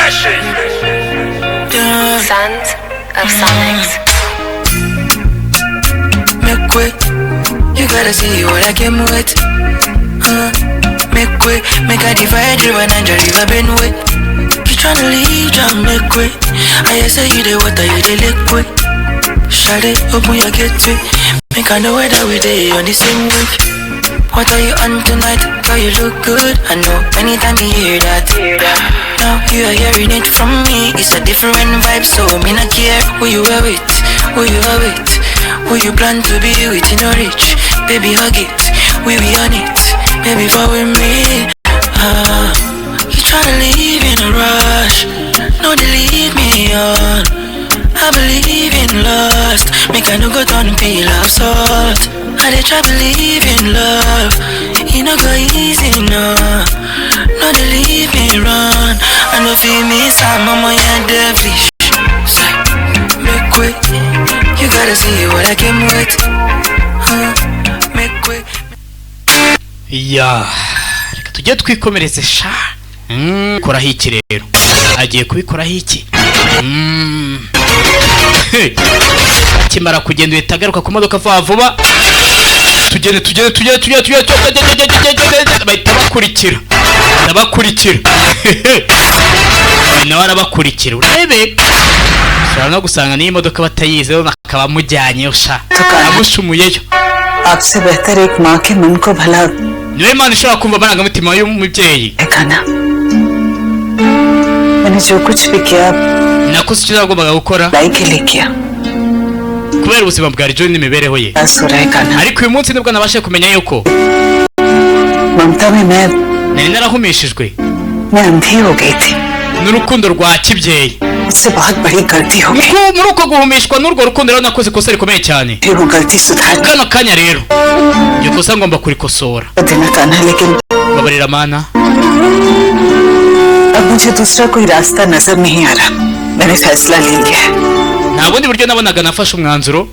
Sons of Sonics. Make way, you gotta see what I came with. Make way, make I divide you and Angel river been with. You tryna leave, John, make way. I say you the water, you the liquid. Shut it, open your gateway. Make I know whether we day on the same wave. What are you on tonight? Girl, you look good. I know anytime you hear that. Now you are hearing it from me. It's a different vibe, so me not care who you are with, who you are with, who you plan to be with in your reach. Baby, hug it, we be on it. Baby, fall with me. You tryna leave in a rush. No, they leave me on. I believe in lust. Make I no go down and peel off salt. I dey try believe in love. You no go easy, no. No, they leave me run. I no feel me, some mama, you're devilish. Make way. You gotta see what I came with. Make way. Ya, reka tujye twikomereze sha. Koraho iki rero? Agiye kubikoraho iki? Kimara kugenda uhitagaruka ku modoka vuba. Tugende bahita bakurikira. Nawe arabakurikira. Urebe. Ushobora no gusanga n'iyi modoka batayizeho bakaba mujyanyeyo sha. Amushumuyeyo. आपसे बेहतर एक माँ के मन को भला niwe Imana ishobora kumva amarangamutima y'umubyeyi. Ekana मैंने जो कुछ भी किया nakoze icyo nagombaga gukora लाई के लिए किया kubera ubuzima bwa John n'imibereho ye. Ariko uyu munsi nibwo nabashe kumenya yuko ममता में nari narahumishijwe मैं अंधी हो गई थी n'urukundo rwa kibyeyi. मुझसे बहुत बड़ी गलती हो गई. muri uko guhumishwa n'urwo rukundo rero nakoze ikosa rikomeye cyane. वो गलती सुधार kano kanya rero iyo kosa ngomba kurikosora. देना कान्हा लेकिन babarira mana अब मुझे दूसरा कोई रास्ता नजर नहीं आ रहा. मैंने फैसला ले लिया है. nta bundi buryo nabonaga nafashe umwanzuro.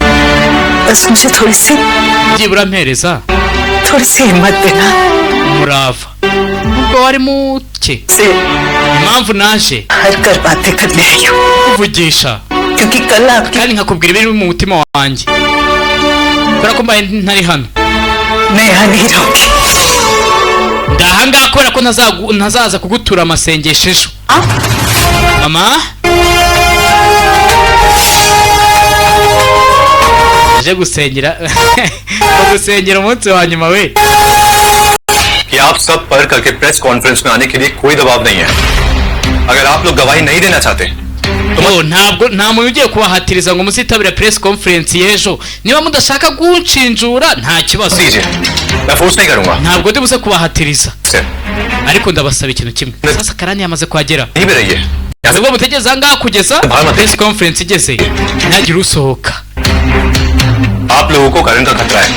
बस मुझे थोड़ी सी byibura mpereza थोड़ी सी हिम्मत देना. umurava ubwo wari muke impamvu naje हर कर बातें करने आई हूँ kuvugisha क्योंकि कल आपकी kandi nkakubwira ibiri mu mutima wanjye kubera ko mbaye ntari hano. मैं यहाँ नहीं रहूँगी. ndahangaha kubera ko ntazaza kugutura amasengesho ejo. mama aje gusengera gusengera umunsi wa nyuma we. कि आप सब पढ़ करके प्रेस कॉन्फ्रेंस में आने के लिए कोई दबाव नहीं है. अगर आप लोग गवाही नहीं देना चाहते तो ntabwo nta muntu ugiye kubahatiriza ngo musitabire press conference y'ejo. niba mudashaka gunshinjura nta kibazo. मैं फोर्स नहीं करूंगा. ntabwo ndi buze kubahatiriza ariko ndabasaba ikintu kimwe. sasa karani yamaze kuhagera. नहीं भी रही है. ntabwo mutegeza ngaha kugeza press conference igeze ntagire usohoka. आप लोगों को करंट का खतरा है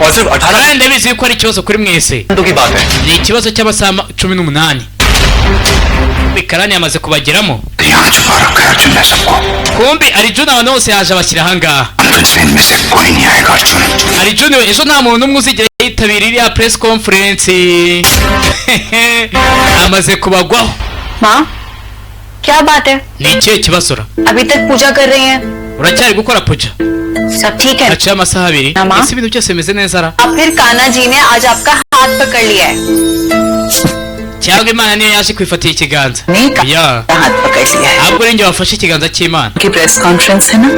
और सिर्फ 18 ndabizi yuko ari ikibazo kuri mwese. घंटों की बात है. ni ikibazo cy'amasaha 18. bikarani yamaze kubageramo. यहाँ छुपा रखा है अर्जुन ने सबको. kumbi Arjun abantu bose yaje abashyira ahangaha. Arjun से इनमें से कोई नहीं आएगा. Arjun Arjun ejo nta muntu umwe uzigera yitabira iriya press conference. amaze kubagwaho. माँ क्या बात है? ni ikihe kibazo ra? अभी तक पूजा कर रही हैं. uracyari gukora puja? सब ठीक है. haciye amasaha 2. ese ibintu byose bimeze neza ra? अब फिर कान्हा जी ने आज आपका हाथ पकड़ लिया है. cyangwa Imana niyo yaje kwifatira ikiganza? ya हाथ पकड़ लिया है. ntabwo renge wafashe ikiganza cy'Imana. की प्रेस कॉन्फ्रेंस है ना.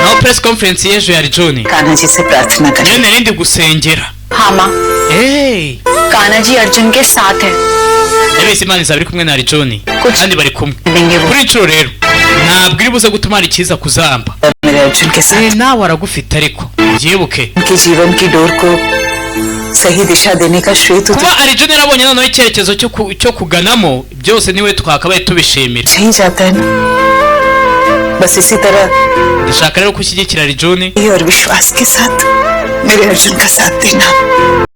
no press conference y'ejo ya John. Kanha जी से प्रार्थना करें. nyine narindi gusengera. हाँ माँ. hey कान्हा जी अर्जुन के साथ है. ndabizi Imana izaba iri kumwe na John kandi bari kumwe. kuri inshuro rero ntabwo iri buze gutuma ari cyiza kuzamba. मेरे अर्जुन के साथ nawe aragufite ariko byibuke उनके जीवन की डोर को सही दिशा देने का श्रेय तो kuba Arjun yarabonye noneho icyerekezo cyo kuganamo byose niwe twakabaye tubishimira. सही जाता है ना. बस इसी तरह ndashaka rero kushyigikira Arjun और विश्वास के साथ मेरे अर्जुन का साथ देना.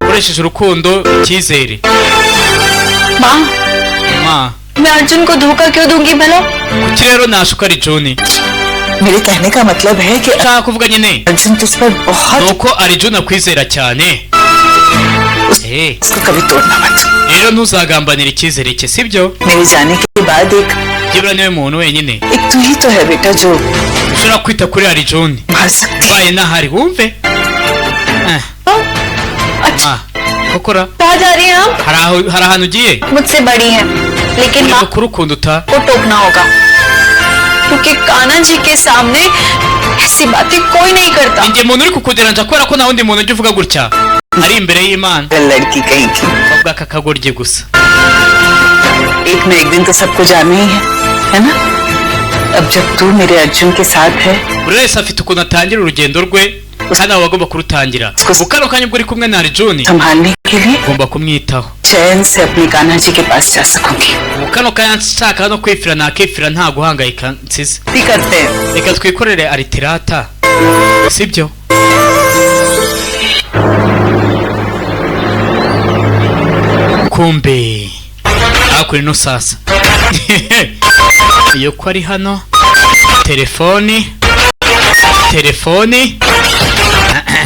ukoresheje urukundo icyizere. माँ माँ मैं अर्जुन को धोखा क्यों दूंगी भला? kuki rero nashuka Arjun? मेरे कहने का मतलब है कि nshaka kuvuga nyine अर्जुन तुझ पर बहुत nuko Arjun akwizera cyane. उसको कभी तोड़ना मत. rero ntuzagambanira icyizere cye sibyo? मेरे जाने के बाद एक byibura niwe muntu wenyine तू ही तो है बेटा जो ushobora kwita kuri Arjun मार सकती है। baye nahari wumve अच्छा kokora कहाँ जा रही हैं आप? hari ahantu ugiye मुझसे बड़ी हैं, लेकिन माँ uri kurukunduta को टोकना होगा क्योंकि कान्हा जी के सामने ऐसी बातें कोई नहीं करता। ninjye muntu uri kukuderanja kubera ko nta wundi muntu ujya uvuga gutya ari imbere y'Imana लड़की कहीं थी, ubwo aka kagoryi gusa एक न एक दिन तो सबको जानना ही है ना? अब जब तू मेरे अर्जुन के साथ है buri wese afite ukuntu atangira urugendo rwe kandi aba agomba kurutangira mu kano kanya ubwo uri kumwe na Arjun संभालने के लिए ugomba kumwitaho चैन से अपनी कान्हा जी के पास जा सकूंगी। mu kano kanya nshaka no kwifira nakifira nta guhangayika nsize भी करते हैं reka twikorere aritirata sibyo kumbe akuri no sasa iyo ko ari hano telefoni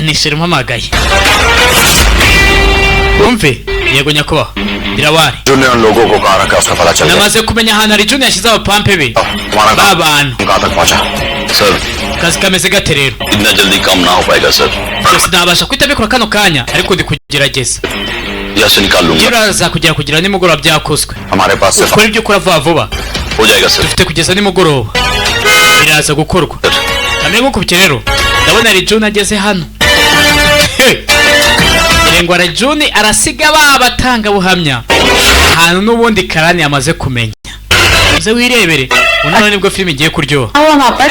nishira mpamagaye umve yego nyakubahwa Dirawari Arjun ने उन लोगों को कहाँ रखा उसका पता चल गया namaze kumenya ahantu Arjun yashyize abapampe be तुम्हारा ba bantu कहाँ तक पहुँचा sir akazi kameze gate rero इतना जल्दी कम ना हो पाएगा sir gusa ntabasha guhita mbikora kano kanya ariko ndi kugerageza yes निकाल लूंगा uraza kugera kugira nimugoroba byakozwe हमारे पास सिर्फ ukora ibyo ukora vuba vuba हो जाएगा sir dufite kugeza nimugoroba biraza gukorwa kamere nk'ukubye rero ndabona Arjun ageze hano ngo Arjun arasiga batanga buhamya ahantu n'ubundi karani yamaze kumenya uze wirebere unone nibwo filime igiye kuryoha हुआ वहाँ पर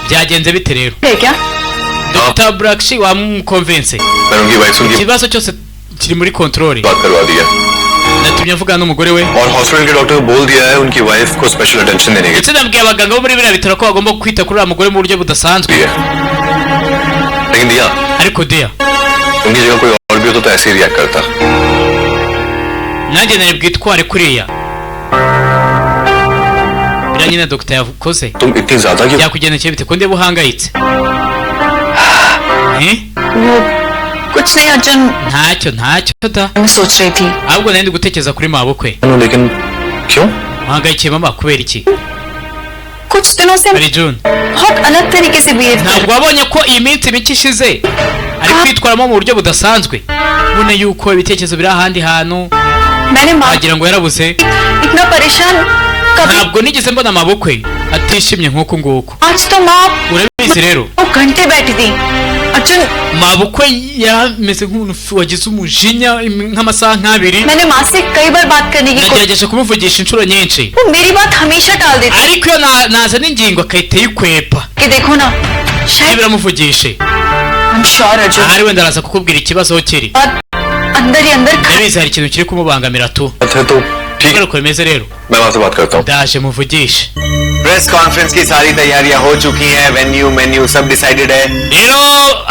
byagenze bite rero है क्या? Dr. Brakshi wamukonvense मैं उनकी वाइफ से उनकी ikibazo cyose kiri muri control बात करवा दिया natumye avugana n'umugore we और हॉस्पिटल के डॉक्टर को बोल दिया है उनकी वाइफ को स्पेशल अटेंशन देने के ndetse nabwiye abaganga bo muri biriya bitaro ko bagomba kwita kuri uriya mugore mu buryo budasanzwe लिए लेकिन दिया ariko deya उनकी जगह कोई और भी होता तो ऐसे ही रिएक्ट करता nanjye nari bwitware kuriya biriya nyine dogita yakoze तुम इतनी ज्यादा क्यों byakugendekeye bite ko ndeba uhangayitse वो कुछ नहीं अर्जुन, ntacyo da मैं सोच रही थी ahubwo nari ndi gutekereza kuri mabukwe लेकिन क्यों uhangayikiye mama kubera iki कुछ दिनों से Arjun बहुत अलग तरीके से बिहेव कर ntabwo wabonye ko iyi minsi mike ishize ari kwitwaramo mu buryo budasanzwe ubona yuko ibitekerezo biri ahandi hantu मैंने माँ wagira ngo yarabuze इतना परेशान कभी ntabwo nigeze mbona amabukwe atishimye nk'uku nguku आज तो माँ urabizi rero 2 घंटे बैठी थी Arjun, mabukwe yameze nk'umuntu wagize umujinya nk'amasaha nk'abiri मैंने माँ से कई बार बात करने की कोशिश, nagerageje kumuvugisha inshuro nyinshi वो मेरी बात हमेशा टाल देती ariko iyo nazana ingingo akahita yikwepa कि देखो ना iyo शायद biramuvugishe I'm sure Arjun ahari wenda araza kukubwira ikibazo aho kiri बात अंदर ही अंदर ndabizi hari ikintu kiri kumubangamira tu अच्छा तो ठीक kubera uko bimeze rero मैं वहां से बात करता हूँ ndaje muvugishe प्रेस कॉन्फ्रेंस की सारी तैयारियां हो चुकी हैं, वेन्यू मेन्यू सब डिसाइडेड है। rero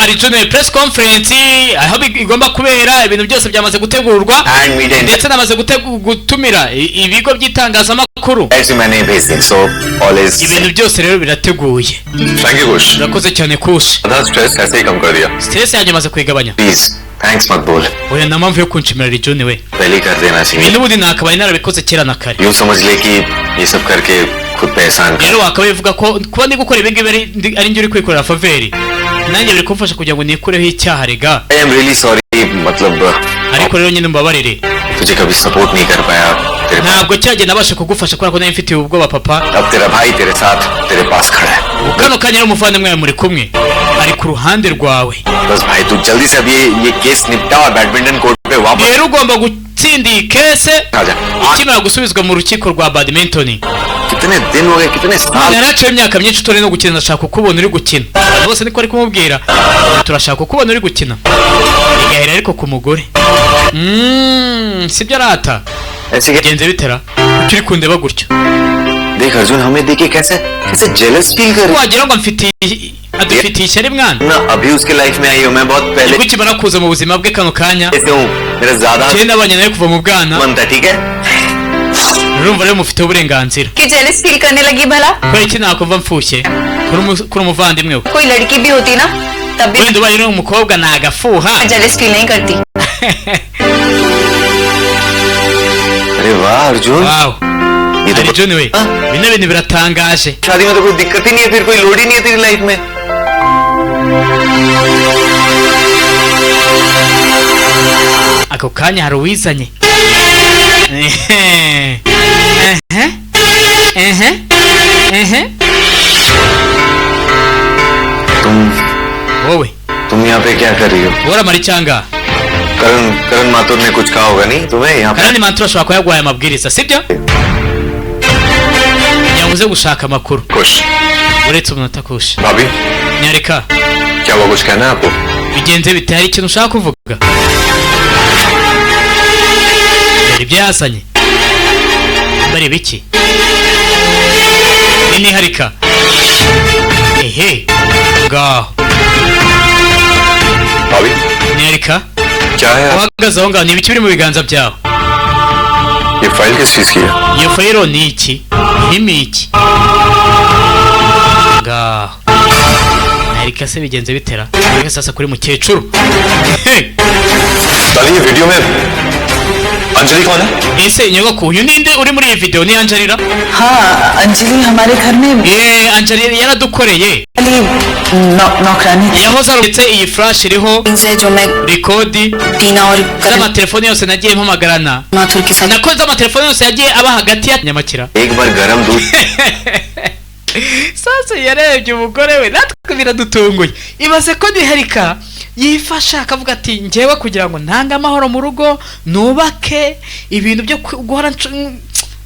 Arjun press conference aho igomba kubera ibintu byose byamaze gutegurwa and media ndetse namaze gutumira ibigo by'itangazamakuru ऐसे मैंने भेज दी, so all is ibintu byose rero birateguye thank you Kush urakoze cyane kushi आधा stress ऐसे ही कम कर दिया stress yanjye maze kuyigabanya please thanks मत बोल, oya nta mpamvu yo kunshimira Arjun we पहले ही कर देना ibi चाहिए। n'ubundi nakabaye narabikoze kera na kare यूं समझ ले कि ये सब करके खुद पे एहसान कर। rero wakabaye uvuga ko kuba ndi gukora ibi ngibi ari njye uri kwikorera faveri nanjye biri kumfasha kugira ngo nikureho icyaha rega I am really sorry, मतलब ariko rero nyine mbabarire तुझे कभी सपोर्ट नहीं कर पाया तेरे पास। ntabwo cyagiye nabasha kugufasha kubera ko nari mfitiye ubwoba papa अब तेरा भाई तेरे साथ तेरे पास खड़ा है, kano kanya rero umuvandimwe wawe muri kumwe ari ku ruhande rwawe बस भाई तू जल्दी से अब ये केस निपटा और बैडमिंटन कोर्ट पे वापस rero ugomba gutsinda iyi kese आ जा। ikimara gusubizwa mu rukiko rwa badminton कितने दिन हो गए, कितने साल yaraciye imyaka myinshi utari no gukina ndashaka kukubona uri gukina abantu bose niko ari kumubwira turashaka kukubona uri gukina igahera ariko ku mugore sibyo arata ऐसे क्या? genze bitera kuki uri kundeba gutyo देख अर्जुन हमें देखे कैसे कैसे jealous feel कर रही wagira ngo adufitiye ishyari mwana है ना, अभी उसके लाइफ में आई हूँ, मैं बहुत पहले ubwo ukimara kuza mu buzima bwe kano kanya से हूँ, मेरा ज्यादा njyewe nabanye nawe kuva mu bwana मन था, ठीक है। urumva rero mufiteho uburenganzira कि जेलस फील करने लगी भला? kubera iki nakumva mfushye kuri umuvandimwe we कोई लड़की भी होती ना तब भी wenda ubaye uri umukobwa ni agafuha मैं जेलस फील नहीं करती। अरे वाह अर्जुन, wawu ये ये तो Arjun we bino bintu biratangaje शादी में तो कोई दिक्कत ही नहीं है, फिर कोई लोड ही नहीं है तेरी लाइफ में। ako kanya hari uwizanye wowe तुम यहाँ पे क्या कर रही हो? ura maricyanga करण माथुर ने कुछ कहा होगा नहीं तुम्हें यहाँ पे? Karani Mantura ashobora kuba yaguhaye amabwiriza sibyo yavuze gushaka amakuru खुश uretse umunota kushe भाभी nyareka क्या वो कुछ कहना है आपको? bigenze bite hari ikintu ushaka kuvuga byari byazanye bari biki nini harika ehe ngaho भाभी nyareka क्या है आप? uhagaze aho ngaho ni ibiki biri mu biganza byawe ये फाइल किस चीज की है? iyo fayiro ni iki irimo iki ngaho nyareka se bigenze bitera nyareka sasa kuri mukecuru दादी ये वीडियो में अंजलि कौन है? ese nyogoko uyu ninde uri muri iyi video ni Angelina हाँ अंजलि हमारे घर में Angelina yaradukoreye नौकरानी थी। yahoze aretse iyi flash iriho से जो मैं rekodi टीना और करण z'amatelefone yose nagiye mpamagarana Mathur के साथ nakoze amatelefone yose yagiye aba hagati ya nyamakira एक बार गरम दूध sasa yarebye umugore we natwe biradutunguye ibaze ko niharika yifasha akavuga ati njyewe kugira ngo ntange amahoro mu rugo nubake ibintu byo guhora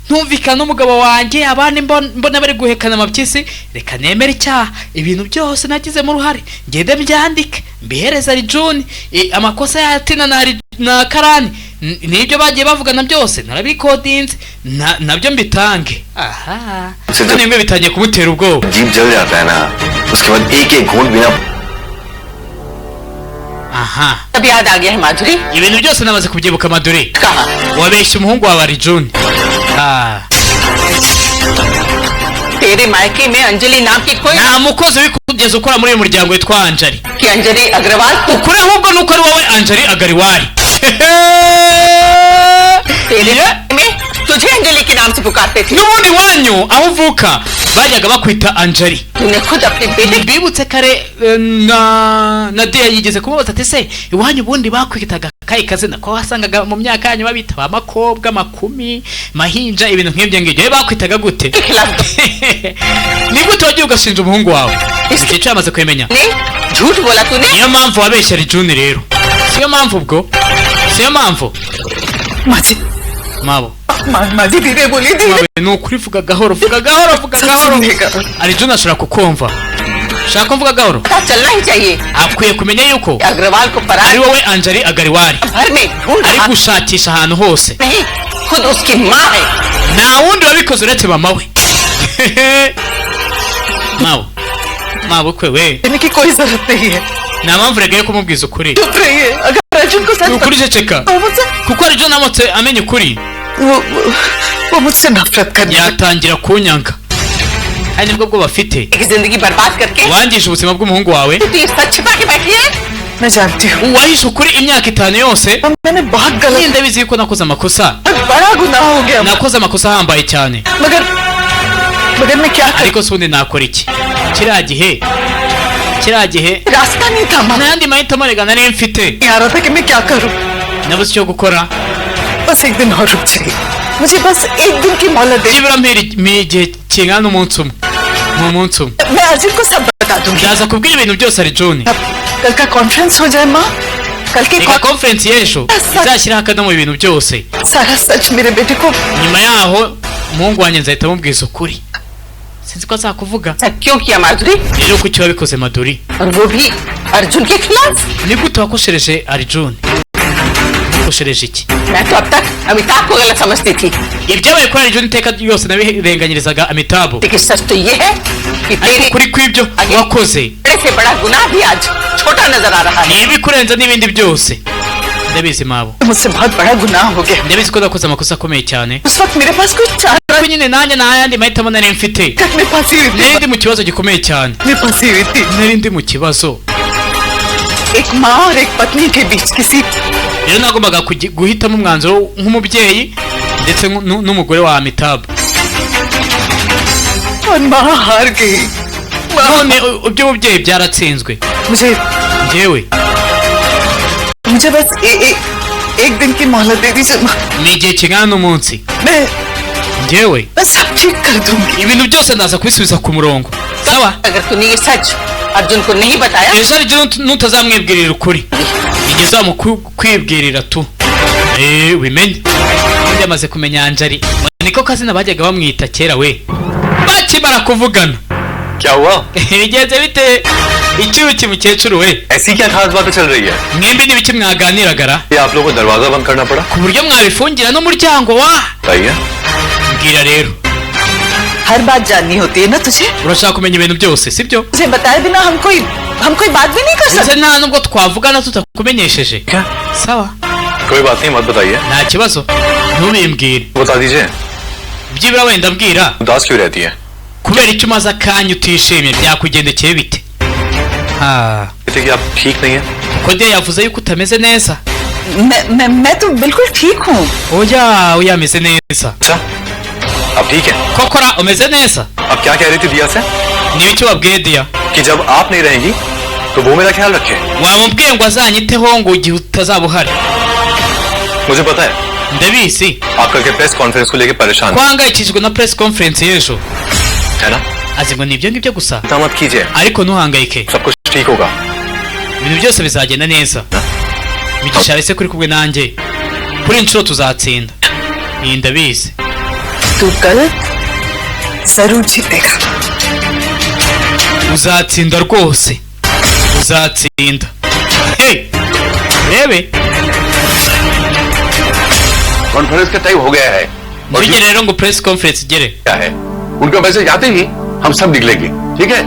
ntumvikana n'umugabo wanjye abandi mbona bari guhekana amapyisi reka nemere icyaha ibintu byose nagizemo uruhare ngende byandike mbihereza Arjun amakosa ya Tina na Karani nibyo bagiye bavugana byose narabikodinze nabyo mbitange aha nimwe bitangiye kumutera ubwoba जीभ जल जाता है ना उसके बाद एक एक घूंट बिना aha अब याद आ गया है माधुरी ibintu byose namaze kubyibuka Maduri कहा wabeshye umuhungu wa Arjun तेरे मायके में अंजलि नाम की कोई nta mukozi uri kugeza ukora muri uyu muryango witwa Anjali कि अंजलि Agarwal ukuri ahubwo nuko ari wowe Anjali Agariwari तेरे में तुझे अंजलि के नाम से पुकारते थे n'ubundi wanyu aho uvuka bajyaga bakwita Anjali तूने खुद अपने बेटे bibutse kare na Dia yigeze kumubaza ati se iwanyu ubundi bakwitaga kayi kazina ko wasangaga mu myaka yanyu babita amakobwa makumi mahinja ibintu nk'ibyo ngibyo bakwitaga gute के खिलाफ ni gute wagiye ugashinja umuhungu wawe icyo yamaze kwimenya ने झूठ बोला तूने niyo mpamvu wabeshya Arjun rero siyo mpamvu ubwo siyo mpamvu माजी mabo माजी धीरे बोली थी mawe ni ukuri vuga gahoro vuga gahoro Arjun ashobora kukumva shaka kumvuga gahoro पता चलना ही चाहिए akwiye kumenya yuko अग्रवाल को ari पराई wowe Anjali Agariwari भर में ढूंढ ari रहा gushakisha ahantu hose नहीं खुद उसकी माँ है nta wundi wabikoze uretse mama we mawe kwe we कहने की कोई जरूरत नहीं है nta mpamvu rega yo kumubwiza ukuri चुप रहिए अगर अर्जुन को सच ukuri ceceka तो मुझसे kuko Arjun amutse amenye ukuri वो मुझसे नफरत करने yatangira kunyanga hari nibwo bwo bafite की जिंदगी बर्बाद करके wangije ubuzima bw'umuhungu wawe तू ये सच छिपा के बैठी है मैं जानती हूँ wahishe ukuri imyaka 5 yose मैंने बहुत गलत ninde bizi yuko nakoze amakosa बड़ा गुनाह हो गया nakoze amakosa ahambaye cyane मगर मैं क्या करूं ariko sundi nakora iki kiriya gihe रास्ता नहीं था nta yandi mahitamo rega nari mfite आ रहा था कि मैं क्या करूं nabuze icyo gukora बस एक दिन और रुक जाइए मुझे बस एक दिन की मोहलत दे byibura mpera igihe kingana n'umunsi umwe मैं अर्जुन को सब बता दूंगी ndaza kubwira ibintu byose Arjun कल का कॉन्फ्रेंस हो जाए माँ कल की reka conference y'ejo izashyiraho akadomo ibintu byose सारा सच मेरे बेटे को nyuma yaho umuhungu wanjye nzahita mubwiza ukuri sinzi ko azakuvuga क्यों किया माधुरी rero kuki wabikoze Maduri और वो भी अर्जुन के खिलाफ ni gute wakoshereje Arjun wakoshereje iki मैं तो अब तक अमिताभ को गलत समझती थी ibyabaye kuri Arjun iteka ryose nabirenganyirizaga Amitabh लेकिन सच तो ये है कि ariko तेरे ukuri kw'ibyo wakoze बड़े से बड़ा गुनाह भी आज छोटा नजर आ रहा है ni ibikurenza n'ibindi byose ndabizi mabo मुझसे बहुत बड़ा गुनाह हो गया ndabizi ko nakoze amakosa akomeye cyane उस वक्त मेरे पास कुछ चारा ariko nyine nanjye nta yandi mahitamo nari mfite मैं फंसी हुई nari थी ndi mu kibazo gikomeye cyane मैं फंसी हुई थी nari ndi mu kibazo एक माँ और एक पत्नी के बीच किसी rero nagombaga guhitamo umwanzuro nk'umubyeyi ndetse n'umugore wa Amitabh और माँ हार गई। none iby'ububyeyi byaratsinzwe मुझे njyewe मुझे बस एक दिन की मोहलत दे दीजिए माँ। ni igihe kingana n'umunsi मैं njyewe सब ठीक कर दूंगी। ibintu byose ndaza kubisubiza ku murongo sawa अगर तूने ये सच अर्जुन को नहीं बताया ejo aribyo nutazamwibwirira ukuri igihe uzamukwibwirira tu wimenye undi yamaze kumenya Anjali niko kazina bajyaga bamwita kera we bakimara kuvugana क्या हुआ? bigenze bite icyuki mukecuru we ऐसी क्या खास बातें चल रही है? mwembi n'ibiki mwaganiragara ये आप लोगों को दरवाजा बंद करना पड़ा? ku buryo mwabifungira n'umuryango wa बताइए। mbwira rero हर बात जाननी होती है ना तुझे। urashaka kumenya ibintu byose sibyo मुझे बताए बिना हम कोई बात भी नहीं कर ndetse सकते। nta nubwo twavugana tutakumenyesheje क्या? sawa कोई बात नहीं, मत बताइए। nta kibazo ntubimbwire बता दीजिए, byibura wenda mbwira उदास क्यों रहती है? kubera icyo umaze akanya utishimye byakugendekeye bite कहते कि आप ठीक नहीं है। kuko de yavuze yuko utameze neza मैं तो बिल्कुल ठीक हूँ। oya ameze neza अच्छा, आप ठीक है? kokora umeze neza अब क्या कह रही थी दिया से n'ibiki wabwiye diya कि जब आप नहीं रहेंगी तो वो मेरा ख्याल रखे? wamubwiye ngo azanyiteho ngo igihe utazaba uhari मुझे पता है ndabizi आप कल के प्रेस कॉन्फ्रेंस को लेकर परेशान हैं, twahangayikishijwe na press conference y'ejo है ना? azi ngo ni ibyo ngibyo gusa चिंता मत कीजिए, ariko ntuhangayike सब कुछ ठीक होगा। ibintu byose bizagenda neza migisha ese kuri kumwe nanjye kuri inshuro tuzatsinda iyi ndabizi तू कल जरूर जीतेगा। uzatsinda rwose uzatsinda hey rebe conference का टाइम हो गया है और ntugire rero ngo press conference igere क्या है उनका मैसेज आते ही हम सब निकलेंगे, ठीक है?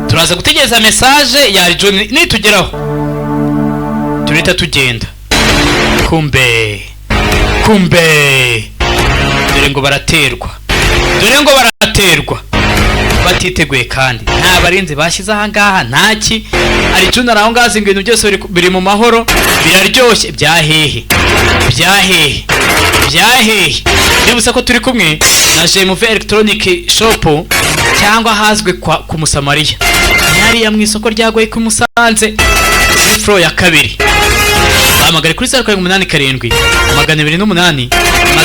turaza gutegereza message ya John nitugeraho turita tugenda kumbe dore ngo baraterwa batiteguye kandi nta barinzi bashyize aha ngaha ntaki ari John araho ngazi ngo ibintu byose biri mu mahoro biraryoshye byahehe nibusa ko turi kumwe na Jemuve Electronic Shop cyangwa hazwe ku Musamariya yariya mu isoko ryagoye ku Musanze kuri floor ya kabiri bahamagare kuri 0787 208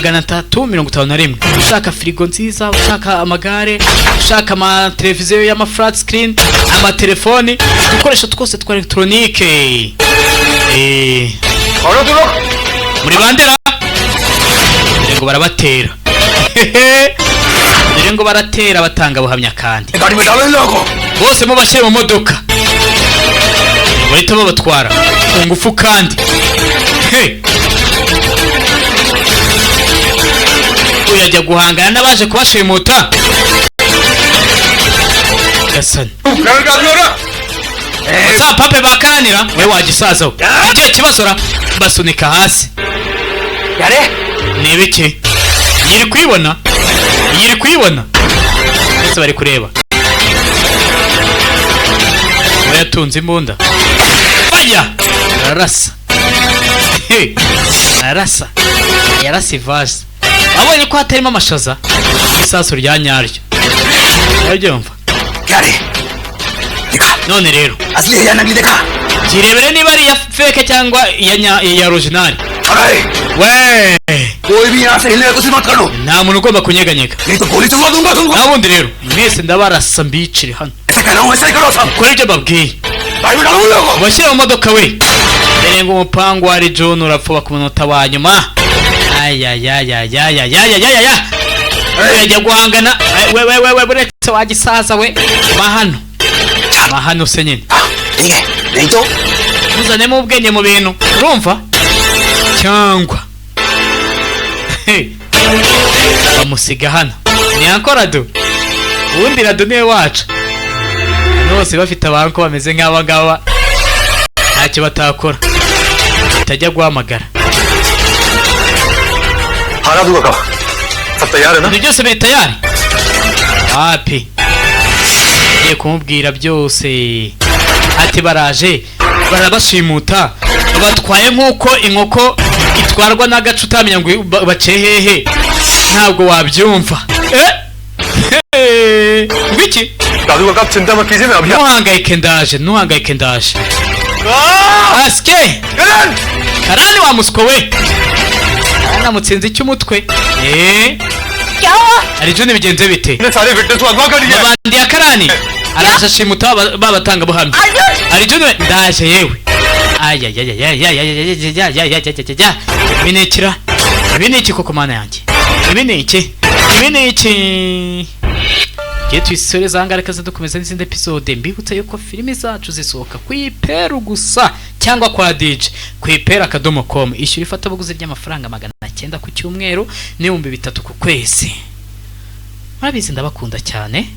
351 ushaka firigo nziza ushaka amagare ushaka ama televiziyo y'ama flat screen ama telefoni dukoresha twose twa electronique muri bandera ngo barabatera dore ngo baratera batanga buhamya kandi bose mu bashyire mu modoka bahita babatwara ku ngufu kandi uyajya guhangana n'abaje kubashimuta gasani za pape bakanira we wagisazaho icyo kibazo ra basunika hasi ni ibiki yiri kwibona ndetse bari kureba we yatunze imbunda bajya ararasa yarasa ivasi abonye ko hatarimo amashaza isasu rya nyaryo urabyumva none rero kirebere niba ari iya feke cyangwa iya original we nta muntu ugomba kunyeganyega nta bundi rero mwese ndabarasa mbicire hano kora ibyo babwiye bashyira mu modoka we mbere ngo umupangu wari John urapfuba ku munota wa nyuma yajya guhangana we buretse wagisaza we mahano se nyine muzanemo ubwenge mu bintu urumva cyangwa bamusiga hano ntiyakora do ubundi rado niwe wacu bose bafite abantu bameze nk'aba ngaba ntacyo batakora batajya guhamagara ibintu byose biri tayari wapi ngiye kumubwira byose ati baraje barabashimuta batwaye nk'uko inkoko itwarwa n'agace utamenya ngo bace hehe ntabwo wabyumva ngwiki दादू काका आप चिंता मत कीजिए मैं अभी ntuhangayike ndaje asike karani wa musiko we namutsinze icy'umutwe क्या हुआ? Arjun bigenze bite सारे विटनेस को अगवा कर दिया babandi ya karani araje ashimuta babatanga buhamya Arjun ndaje yewe ibi ni iki koko mana yanjye ibi ni iki Giye tuyisoreza ahangaha reka dukomeza n'izindi episode mbibutsa yuko filimi zacu zisohoka ku iperu gusa cyangwa kwa DJ ku ipera.com ishyura ifatabuguzi ry'amafaranga 900 ku cyumweru n'ibihumbi 3 ku kwezi. Murabizi ndabakunda cyane.